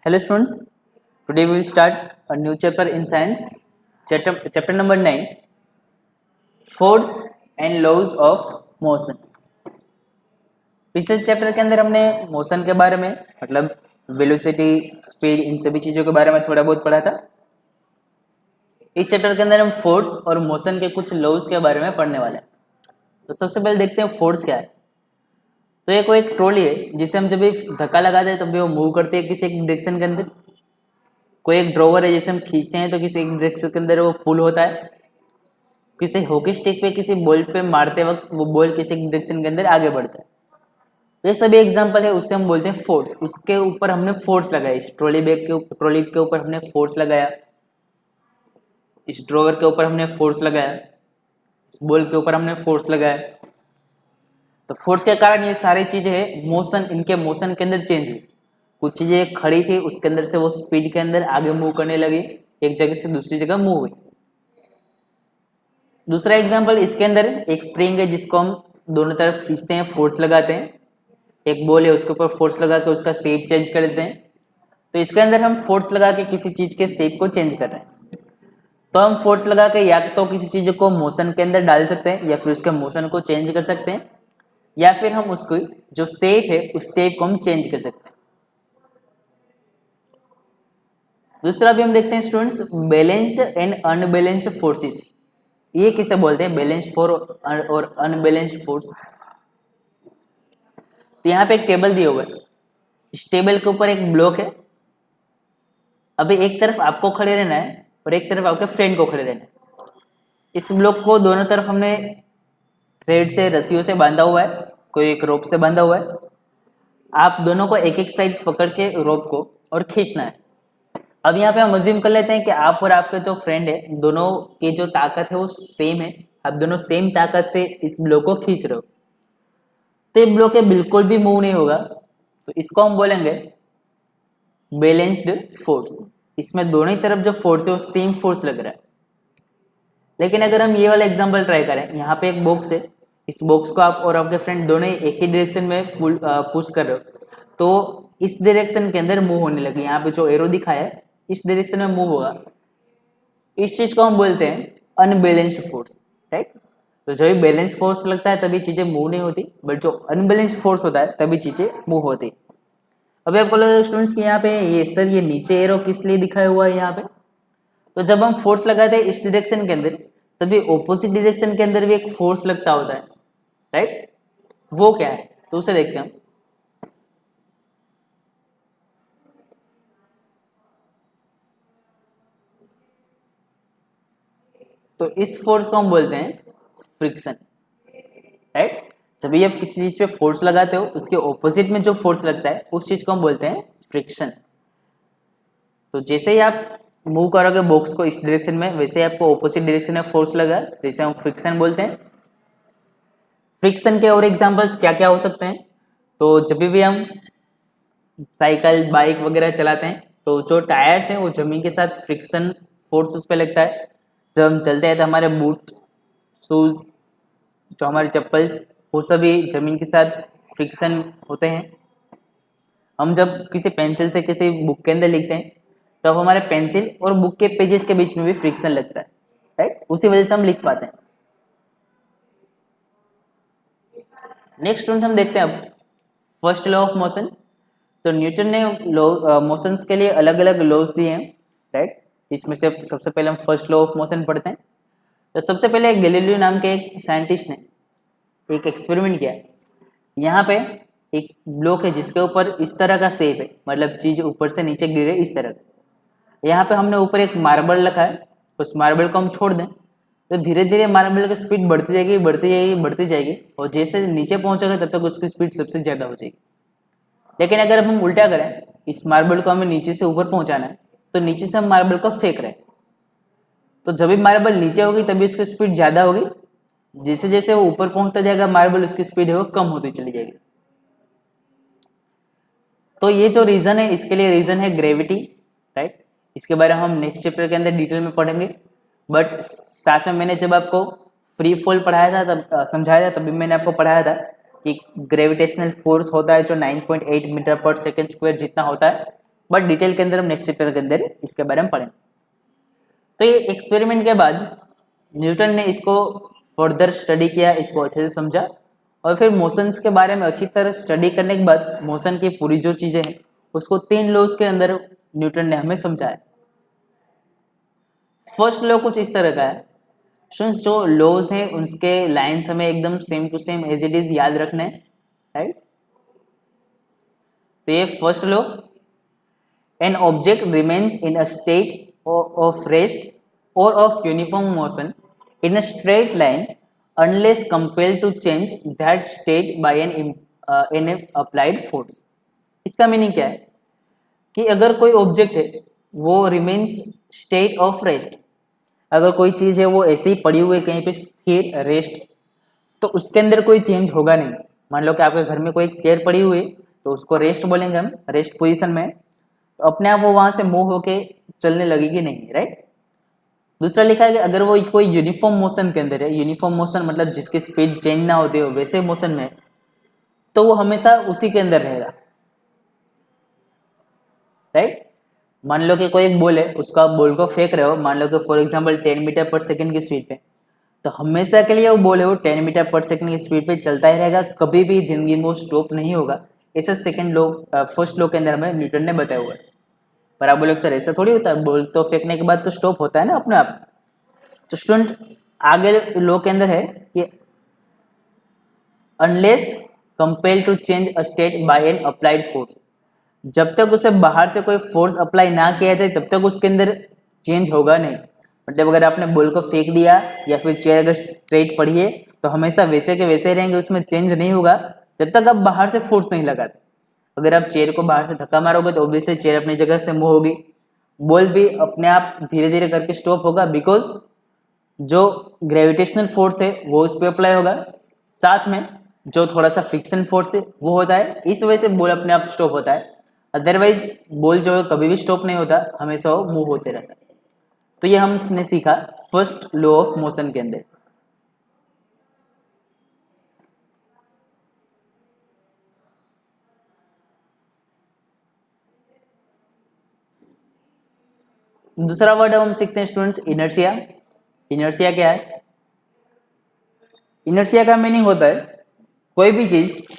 Hello students, today we will start a new chapter in science, chapter number 9, Force and Laws of Motion। पिछले chapter के अंदर हमने motion के बारे में मतलब वेलोसिटी, स्पीड, इन सभी चीज़ों के बारे में थोड़ा बहुत पढ़ा था। इस चैप्टर के अंदर हम फोर्स और मोशन के कुछ लॉज के बारे में पढ़ने वाले हैं। तो सबसे पहले देखते हैं फोर्स क्या है। तो ये कोई एक ट्रॉली है जिसे हम जब भी धक्का लगाते हैं तब भी वो मूव करती है किसी एक डायरेक्शन के अंदर। कोई एक ड्रॉवर है जिसे हम खींचते हैं तो किसी एक डायरेक्शन के अंदर वो पुल होता है। किसी हॉकी स्टिक पे किसी बॉल पे मारते वक्त वो बॉल किसी एक डायरेक्शन के अंदर आगे बढ़ता है। तो ये सभी एग्जांपल है, उससे हम बोलते हैं फोर्स। उसके ऊपर हमने फोर्स लगाया, इस ट्रॉली के ऊपर हमने फोर्स लगाया, इस ड्रॉवर के ऊपर हमने फोर्स लगाया, इस बॉल के ऊपर हमने फोर्स लगाया। तो फोर्स के कारण ये सारी चीजें है मोशन, इनके मोशन के अंदर चेंज हुई। कुछ चीजें खड़ी थी उसके अंदर से वो स्पीड के अंदर आगे मूव करने लगी, एक जगह से दूसरी जगह मूव हुई। दूसरा एग्जांपल, इसके अंदर एक स्प्रिंग है जिसको हम दोनों तरफ खींचते हैं, फोर्स लगाते हैं। एक बॉल है उसके ऊपर फोर्स लगा के उसका शेप चेंज कर देते हैं। तो इसके अंदर हम फोर्स लगा के किसी चीज के शेप को चेंज कर रहे हैं। तो हम फोर्स लगा के या तो किसी चीज को मोशन के अंदर डाल सकते हैं या फिर उसके मोशन को चेंज कर सकते हैं, या फिर हम उसको जो शेप है उस शेप को हम चेंज कर सकते हैं। दूसरा भी हम देखते हैं students, balanced and unbalanced forces. ये किसे बोलते हैं, बैलेंस्ड फोर्स और अनबैलेंस्ड फोर्स। तो यहाँ पे एक टेबल दिया हुआ है, इस टेबल के ऊपर एक ब्लॉक है। अभी एक तरफ आपको खड़े रहना है और एक तरफ आपके फ्रेंड को खड़े रहना है। इस ब्लॉक को दोनों तरफ हमने थ्रेड से, रस्सियों से बांधा हुआ है, कोई एक रोप से बांधा हुआ है। आप दोनों को एक एक साइड पकड़ के रोप को और खींचना है। अब यहाँ पे हम अज्यूम कर लेते हैं कि आप और आपके जो फ्रेंड है दोनों की जो ताकत है वो सेम है। आप दोनों सेम ताकत से इस ब्लॉक को खींच रहे हो, तो ये ब्लॉक बिल्कुल भी मूव नहीं होगा। तो इसको हम बोलेंगे बैलेंस्ड फोर्स। इसमें दोनों ही तरफ जो फोर्स है वो सेम फोर्स लग रहा है। लेकिन अगर हम ये वाला एग्जांपल ट्राई करें, यहाँ पे एक बॉक्स है, इस बॉक्स को आप और आपके फ्रेंड दोनों ही एक ही डायरेक्शन में पुश कर रहे हो, तो इस डायरेक्शन के अंदर मूव होने लगे। यहाँ पे जो एरो दिखाया है इस डायरेक्शन में मूव होगा। इस चीज को हम बोलते हैं अनबैलेंस्ड फोर्स, राइट। तो जब भी बैलेंस फोर्स लगता है तभी चीजें मूव नहीं होती, बट जो अनबैलेंस्ड फोर्स होता है तभी चीजें मूव होती। अभी आपको लगा स्टूडेंट्स कि यहाँ पे ये सर ये नीचे एरो किस लिए दिखाया हुआ है यहाँ पे। तो जब हम फोर्स लगाते हैं इस डायरेक्शन के अंदर तभी ऑपोजिट डायरेक्शन के अंदर भी एक फोर्स लगता होता है, राइट। वो क्या है तो उसे देखते हैं हम। तो इस फोर्स को हम बोलते हैं फ्रिक्शन, राइट। जब भी आप किसी चीज पे फोर्स लगाते हो उसके ऑपोजिट में जो फोर्स लगता है उस चीज को हम बोलते हैं फ्रिक्शन। तो जैसे ही आप मूव करोगे बॉक्स को इस डायरेक्शन में, वैसे ही आपको ऑपोजिट डायरेक्शन में फोर्स लगा, जिसे हम फ्रिक्शन बोलते हैं। फ्रिक्शन के और एग्जांपल्स क्या क्या हो सकते हैं, तो जब भी हम साइकिल, बाइक वगैरह चलाते हैं तो जो टायर्स हैं वो जमीन के साथ फ्रिक्शन फोर्स उस पर लगता है। जब हम चलते हैं तो हमारे बूट, शूज, जो हमारे चप्पल्स, वो सभी जमीन के साथ फ्रिक्शन होते हैं। हम जब किसी पेंसिल से किसी बुक के अंदर लिखते हैं तो हमारे पेंसिल और बुक के पेजेस के बीच में भी फ्रिक्शन लगता है, राइट। उसी वजह से हम लिख पाते हैं। नेक्स्ट स्टूडेंट हम देखते हैं अब फर्स्ट लॉ ऑफ मोशन। तो न्यूटन ने मोशंस के लिए अलग अलग लॉज दिए हैं, राइट। इसमें से सबसे पहले हम फर्स्ट लॉ ऑफ मोशन पढ़ते हैं। तो सबसे पहले गैलीलियो नाम के एक साइंटिस्ट ने एक एक्सपेरिमेंट किया। यहाँ पे एक ब्लॉक है जिसके ऊपर इस तरह का शेप है, मतलब चीज ऊपर से नीचे गिरे इस तरह। यहाँ पे हमने ऊपर एक मार्बल रखा है, उस मार्बल को हम छोड़ दें तो धीरे धीरे मार्बल की स्पीड बढ़ती जाएगी, बढ़ती जाएगी, बढ़ती जाएगी, और जैसे नीचे पहुंचोगे तब तक उसकी स्पीड सबसे ज्यादा हो जाएगी। लेकिन अगर हम उल्टा करें, इस मार्बल को हमें नीचे से ऊपर पहुंचाना है तो नीचे से हम मार्बल को फेंक रहे हैं, तो जब भी मार्बल नीचे होगी तभी उसकी स्पीड ज्यादा होगी। जैसे जैसे वो ऊपर पहुंचता जाएगा मार्बल, उसकी स्पीड है वो कम होती चली जाएगी। तो ये जो रीजन है इसके लिए रीजन है ग्रेविटी, राइट। इसके बारे में हम नेक्स्ट चैप्टर के अंदर डिटेल में पढ़ेंगे। बट साथ में मैंने जब आपको फ्री फॉल पढ़ाया था तब समझाया था, तभी मैंने आपको पढ़ाया था कि ग्रेविटेशनल फोर्स होता है जो 9.8 मीटर पर सेकेंड स्क्वायर जितना होता है, बट डिटेल के अंदर हम नेक्स्ट चैप्टर के अंदर इसके बारे में पढ़ेंगे। तो ये एक्सपेरिमेंट के बाद न्यूटन ने इसको फर्दर स्टडी किया, इसको अच्छे से समझा, और फिर मोशंस के बारे में अच्छी तरह स्टडी करने के बाद मोशन की पूरी जो चीजें हैं उसको 3 लॉज के अंदर न्यूटन ने हमें समझाया। फर्स्ट लॉ कुछ इस तरह का है, जो लॉज हैं उनके लाइन्स हमें एकदम same to same as it is याद रखने हैं, राइट। तो ये first law, an object remains in a state of rest or of uniform motion in a straight line unless compelled to change that state by an applied force। इसका meaning क्या है कि अगर कोई ऑब्जेक्ट है वो रिमेन्स स्टेट ऑफ रेस्ट, अगर कोई चीज है वो ऐसे ही पड़ी हुई है कहीं पे स्थिर रेस्ट, तो उसके अंदर कोई चेंज होगा नहीं। मान लो कि आपके घर में कोई चेयर पड़ी हुई है तो उसको रेस्ट बोलेंगे हम, रेस्ट पोजीशन में, तो अपने आप वो वहां से मूव होके चलने लगेगी नहीं, राइट। दूसरा लिखा है कि अगर वो कोई यूनिफॉर्म मोशन के अंदर है, यूनिफॉर्म मोशन मतलब जिसकी स्पीड चेंज ना होती हो वैसे मोशन में, तो वो हमेशा उसी के अंदर रहेगा, राइट। मान लो कि कोई एक बॉल है, उसका बॉल को फेंक रहे हो, मान लो कि for example 10 metre per second की स्पीड पे, तो हमेशा के लिए वो बॉल है वो 10 मीटर पर सेकंड की स्पीड पे चलता ही रहेगा, कभी भी जिंदगी में वो स्टॉप नहीं होगा। ऐसा सेकंड लॉ, फर्स्ट लॉ के अंदर हमें न्यूटन ने बताया हुआ है। पर आप बोले सर ऐसा थोड़ी होता है, बॉल तो फेंकने के बाद तो स्टॉप होता है ना अपने आप। तो स्टूडेंट आगे लॉ के अंदर है कि unless compelled to change a state by an applied force, जब तक उसे बाहर से कोई फोर्स अप्लाई ना किया जाए तब तक उसके अंदर चेंज होगा नहीं। मतलब अगर आपने बॉल को फेंक दिया या फिर चेयर अगर स्ट्रेट पड़ी है तो हमेशा वैसे के वैसे रहेंगे, उसमें चेंज नहीं होगा जब तक आप बाहर से फोर्स नहीं लगाते। अगर आप चेयर को बाहर से धक्का मारोगे तो ऑब्वियसली चेयर अपनी जगह से मूव होगी, बॉल भी अपने आप धीरे धीरे करके स्टॉप होगा, बिकॉज जो ग्रेविटेशनल फोर्स है वो उस पर अप्लाई होगा, साथ में जो थोड़ा सा फ्रिक्शन फोर्स है वो होता है, इस वजह से बॉल अपने आप स्टॉप होता है। अदरवाइज बॉल जो है कभी भी स्टॉप नहीं होता, हमेशा वो मूव होते रहता है। तो ये हमने सीखा फर्स्ट लॉ ऑफ मोशन के अंदर। दूसरा वर्ड हम सीखते हैं स्टूडेंट्स इनर्शिया। इनर्शिया क्या है? इनर्शिया का मीनिंग होता है कोई भी चीज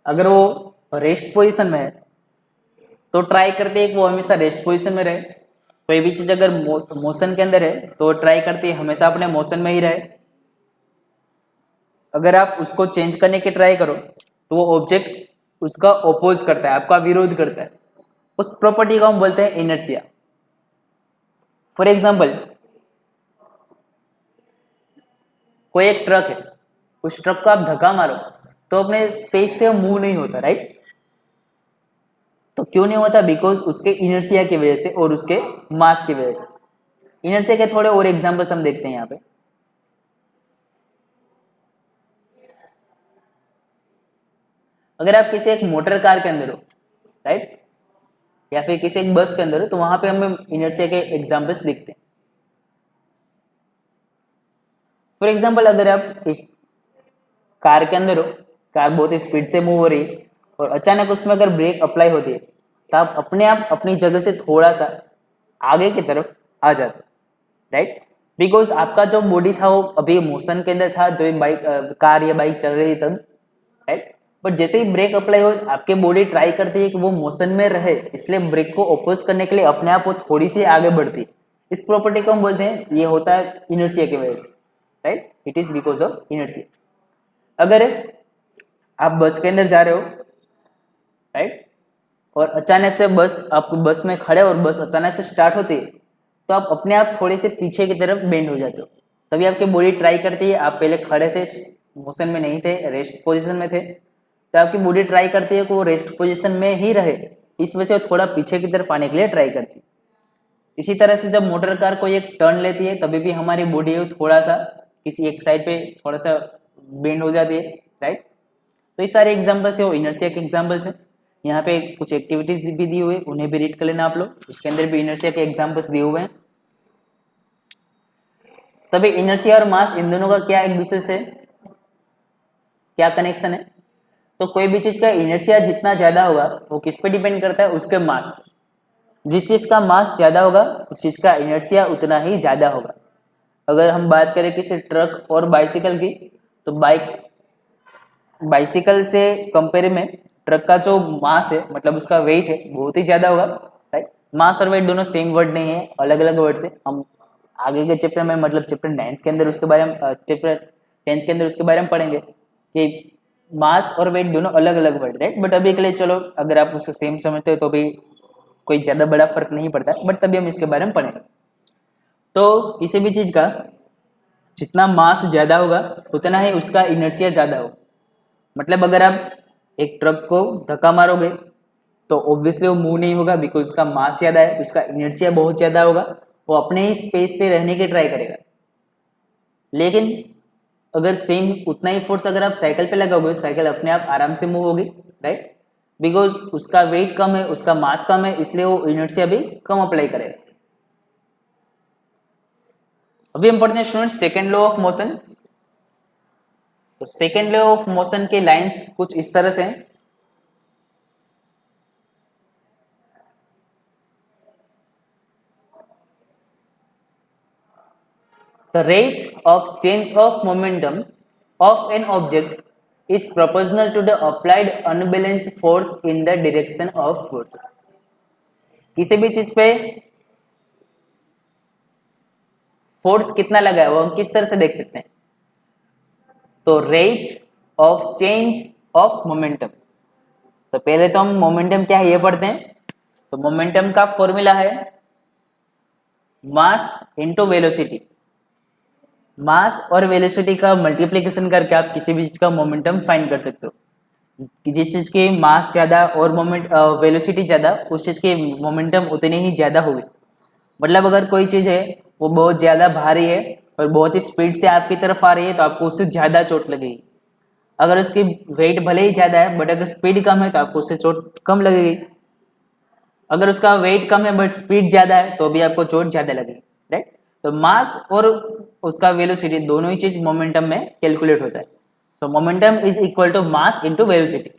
अगर वो रेस्ट पोजीशन में है तो ट्राई करते हैं कि वो हमेशा रेस्ट पोजीशन में रहे। कोई भी चीज अगर मोशन के अंदर है तो ट्राई करती है हमेशा अपने मोशन में ही रहे। अगर आप उसको चेंज करने की ट्राई करो तो वो ऑब्जेक्ट उसका ओपोज करता है, आपका विरोध करता है। उस प्रॉपर्टी को हम बोलते हैं इनर्शिया। फॉर एग्जाम्पल कोई एक ट्रक है, उस ट्रक को आप धक्का मारो तो अपने स्पेस से मूव नहीं होता, राइट। तो क्यों नहीं होता? बिकॉज उसके इनर्शिया की वजह से और उसके मास की वजह से। इनर्शिया के थोड़े और एग्जांपल्स हम देखते हैं यहाँ पे। अगर आप किसी एक मोटर कार के अंदर हो, राइट, या फिर किसी एक बस के अंदर हो, तो वहां पे हमें इनर्शिया के एग्जांपल्स दिखते हैं। फॉर एग्जाम्पल अगर आप एक कार के अंदर हो, कार बहुत ही स्पीड से मूव हो रही है और अचानक उसमें अगर ब्रेक अप्लाई होती है तो आप अपने आप अपनी जगह से थोड़ा सा आगे की तरफ आ जाते, राइट। बिकॉज आपका जो बॉडी था वो अभी मोशन के अंदर था, जो बाइक कार या बाइक चल रही तब, राइट। बट जैसे ही ब्रेक अप्लाई हो आपके बॉडी ट्राई करती है कि वो मोशन में रहे, इसलिए ब्रेक को अपोज करने के लिए अपने आप वो थोड़ी सी आगे बढ़ती है। इस प्रॉपर्टी को हम बोलते हैं, ये होता है इनर्शिया की वजह से, right. It is because of inertia. अगर आप बस के अंदर जा रहे हो, राइट, और अचानक से आप बस में खड़े और बस अचानक से स्टार्ट होती है तो आप अपने आप थोड़े से पीछे की तरफ बेंड हो जाते हो। तभी आपकी बॉडी ट्राई करती है, आप पहले खड़े थे, मोशन में नहीं थे, रेस्ट पोजीशन में थे, तो आपकी बॉडी ट्राई करती है कि वो रेस्ट पोजीशन में ही रहे, इस वजह से वो थोड़ा पीछे की तरफ आने के लिए ट्राई करती है। इसी तरह से जब मोटर कार कोई एक टर्न लेती है तभी भी हमारी बॉडी थोड़ा सा किसी एक साइड पे थोड़ा सा बेंड हो जाती है, राइट। तो ये सारे एग्जांपल्स है वो इनर्शिया के एग्जांपल्स हैं। यहाँ पे कुछ एक्टिविटीज भी दी हुई है, उन्हें भी रीड कर लेना आप लोग, उसके अंदर भी इनर्शिया के एग्जांपल्स दिए हुए हैं। तभी इनर्शिया और मास इन दोनों का क्या एक दूसरे से क्या कनेक्शन है? तो कोई भी चीज का इनर्शिया जितना ज्यादा होगा वो किस पे डिपेंड करता है? उसके मास। जिस चीज का मास ज्यादा होगा उस चीज का इनर्शिया उतना ही ज्यादा होगा। अगर हम बात करें किसी ट्रक और बाइसिकल की, तो बाइसिकल से कंपेयर में ट्रक का जो मास है मतलब उसका वेट है बहुत ही ज्यादा होगा, राइट। मास और वेट दोनों सेम वर्ड नहीं है, अलग अलग वर्ड से। हम आगे के चैप्टर में मतलब चैप्टर 9 के अंदर उसके बारे में चैप्टर 10 के अंदर उसके बारे में पढ़ेंगे कि मास और वेट दोनों अलग अलग वर्ड, राइट। बट अभी के लिए चलो, अगर आप उसे सेम समझते हो तो भी कोई ज्यादा बड़ा फर्क नहीं पड़ता, बट तभी हम इसके बारे में पढ़ेंगे। तो किसी भी चीज का जितना मास ज्यादा होगा उतना ही उसका इनर्शिया ज्यादा होगा। मतलब अगर आप एक ट्रक को धक्का मारोगे तो ऑब्वियसली वो मूव नहीं होगा, बिकॉज उसका मास ज्यादा है, उसका इनर्शिया बहुत ज्यादा होगा, वो अपने ही स्पेस पे रहने की ट्राई करेगा। लेकिन अगर सेम उतना ही फोर्स अगर आप साइकिल पे लगाओगे, साइकिल अपने आप आराम से मूव होगी, राइट। बिकॉज उसका वेट कम है, उसका मास कम है, इसलिए वो इनर्शिया भी कम अप्लाई करेगा। अभी हम पढ़ते हैं students second law of motion. तो सेकेंड लॉ ऑफ मोशन के लाइंस कुछ इस तरह से हैं। The rate of change of momentum of an object is proportional to the applied unbalanced force in the direction of force। किसी भी चीज पे फोर्स कितना लगा है वो हम किस तरह से देख सकते हैं? तो rate of change of momentum. तो पहले तो हम मोमेंटम क्या है ये पढ़ते हैं। तो मोमेंटम का फॉर्मूला है मास इनटू वेलोसिटी। मास और वेलोसिटी का मल्टीप्लिकेशन करके आप किसी भी चीज का मोमेंटम फाइंड कर सकते हो। कि जिस चीज की मास ज्यादा और वेलोसिटी ज्यादा, उस चीज की मोमेंटम उतनी ही ज्यादा होगी। मतलब अगर कोई चीज है वो बहुत ज्यादा भारी है और बहुत ही स्पीड से आपकी तरफ आ रही है तो आपको उससे ज्यादा चोट लगेगी। अगर उसकी वेट भले ही ज्यादा है बट अगर स्पीड कम है तो आपको उससे चोट कम लगेगी। अगर उसका वेट कम है बट स्पीड ज्यादा है तो भी आपको चोट ज्यादा लगेगी, राइट। तो मास और उसका वेलोसिटी दोनों ही चीज मोमेंटम में कैलकुलेट होता है। तो momentum is equal to mass into velocity.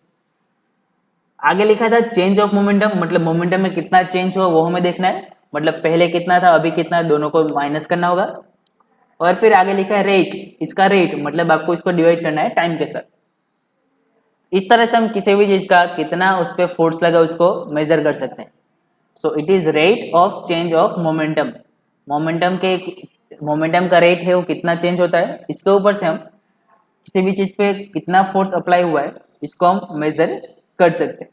आगे लिखा था चेंज ऑफ मोमेंटम, मतलब मोमेंटम में कितना चेंज हुआ वो हमें देखना है। मतलब पहले कितना था अभी कितना है, दोनों को माइनस करना होगा। और फिर आगे लिखा है रेट, इसका रेट मतलब आपको इसको डिवाइड करना है टाइम के साथ। इस तरह से हम किसी भी चीज का कितना उस पर फोर्स लगा उसको मेजर कर सकते हैं। So it is rate of change of momentum. Momentum का रेट है वो कितना चेंज होता है, इसके ऊपर से हम किसी भी चीज पे कितना फोर्स अप्लाई हुआ है इसको हम मेजर कर सकते हैं।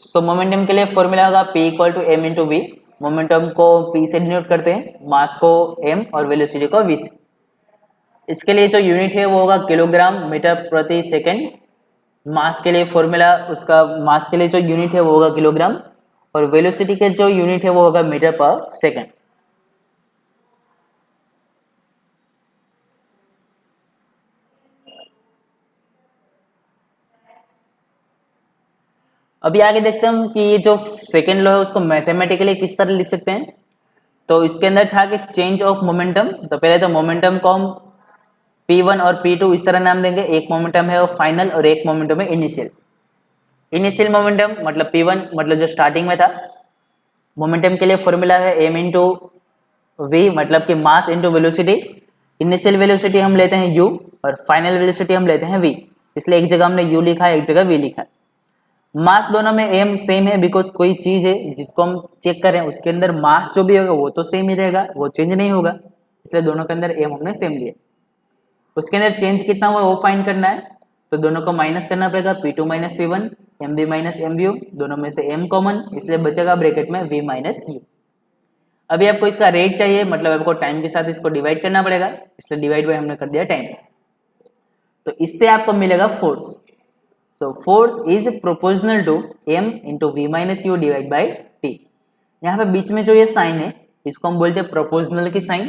सो मोमेंटम के लिए फॉर्मूला होगा P equal to M into V. Momentum को P से डिनोट करते हैं, मास को m और वेलोसिटी को v से। इसके लिए जो यूनिट है वो होगा किलोग्राम मीटर प्रति सेकंड। मास के लिए फॉर्मूला उसका, मास के लिए जो यूनिट है वो होगा किलोग्राम, और वेलोसिटी के जो यूनिट है वो होगा मीटर पर सेकंड। अभी आगे देखते हैं हम कि ये जो सेकेंड लॉ है उसको मैथमेटिकली किस तरह लिख सकते हैं। तो इसके अंदर था कि चेंज ऑफ मोमेंटम। तो पहले तो मोमेंटम को हम P1 और P2 इस तरह नाम देंगे। एक मोमेंटम है वो फाइनल और एक मोमेंटम है इनिशियल। इनिशियल मोमेंटम मतलब P1 मतलब जो स्टार्टिंग में था। मोमेंटम के लिए फॉर्मूला है m इंटू वी, मतलब कि mass into velocity. Initial velocity हम लेते हैं u और फाइनल वेलोसिटी हम लेते हैं v, इसलिए एक जगह हमने u लिखा है एक जगह v लिखा है। मास दोनों में m सेम है, बिकॉज कोई चीज है जिसको हम चेक करें उसके अंदर मास जो भी होगा वो तो सेम ही रहेगा, वो चेंज नहीं होगा, इसलिए दोनों के अंदर m हमने सेम लिया। उसके अंदर चेंज कितना हुआ वो फाइंड करना है। तो दोनों को माइनस करना पड़ेगा, P2 minus P1, MB minus MU, दोनों में से m कॉमन, इसलिए बचेगा ब्रैकेट में v माइनस u। अभी आपको इसका रेट चाहिए, मतलब आपको टाइम के साथ इसको डिवाइड करना पड़ेगा, इसलिए डिवाइड बाय हमने कर दिया टाइम। तो इससे आपको मिलेगा force. So force is proportional to m into v minus u divide by t। यहाँ पे बीच में जो ये साइन है इसको हम बोलते हैं प्रोपोर्शनल की साइन।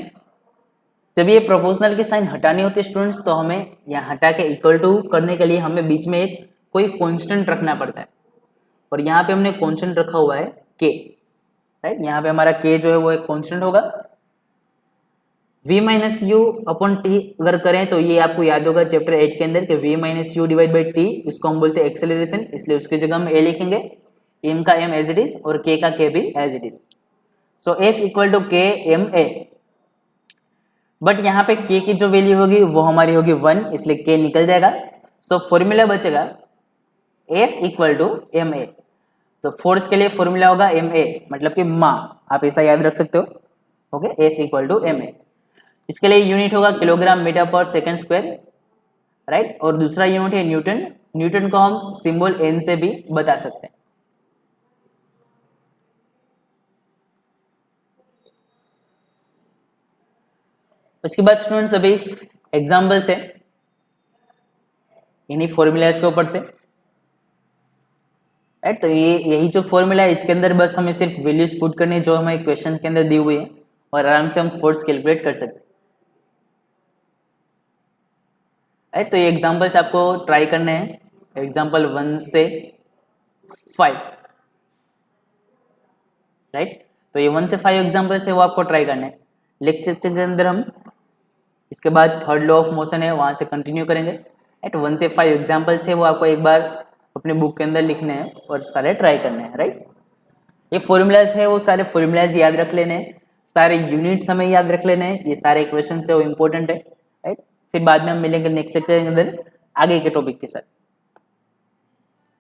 जब ये प्रोपोर्शनल की साइन हटानी होती है स्टूडेंट्स, तो हमें यहाँ हटा के इक्वल टू करने के लिए हमें बीच में एक कोई कांस्टेंट रखना पड़ता है, और यहाँ पे हमने कांस्टेंट रखा हुआ है k, राइट। यहाँ पे हमारा k जो है वो एक कांस्टेंट होगा। v minus you upon T अगर करें तो ये आपको याद होगा चैप्टर 8 के अंदर कि v minus you divide by T, इसको हम बोलते हैं एक्सेलरेशन, इसलिए उसकी जगह हम a लिखेंगे, m का m एज इट इज और k का k भी as it is. So f equal to k m a, but यहाँ पे k की जो वैल्यू होगी वो हमारी होगी 1, इसलिए k निकल जाएगा। सो फॉर्मूला बचेगा f equal to M A. तो फोर्स के लिए फॉर्मूला होगा एम ए, मतलब कि मा, आप ऐसा याद रख सकते हो। Okay, f equal to M A. इसके लिए यूनिट होगा kilogram metre per second square, right. और दूसरा यूनिट है न्यूटन, न्यूटन को हम सिंबल n से भी बता सकते हैं। उसके बाद स्टूडेंट्स अभी एग्जाम्पल्स है इन्हीं फॉर्मूलाज के ऊपर से, राइट। तो ये यही जो फॉर्मूला है इसके अंदर बस हमें सिर्फ वैल्यूज पुट करनी है जो हमें क्वेश्चन के अंदर दी हुई है, और आराम से हम फोर्स कैलकुलेट कर सकते हैं, राइट। तो ये एग्जाम्पल्स आपको ट्राई करने हैं, एग्जाम्पल 1 से 5, राइट। तो ये 1 से 5 एग्जाम्पल्स है वो आपको ट्राई करने हैं। लेक्चर के अंदर हम इसके बाद थर्ड लॉ ऑफ मोशन है वहां से कंटिन्यू करेंगे, राइट। 1 से 5 एग्जाम्पल्स है वो आपको एक बार अपने बुक के अंदर लिखने हैं और सारे ट्राई करने हैं, राइट। ये फॉर्मूलाज है वो सारे फॉर्मूलाज याद रख लेने हैं, सारे यूनिट्स हमें याद रख लेने हैं, ये सारे क्वेश्चन है वो इम्पोर्टेंट है, राइट। फिर बाद में हम मिलेंगे नेक्स्ट लेक्चर के अंदर आगे के टॉपिक के साथ।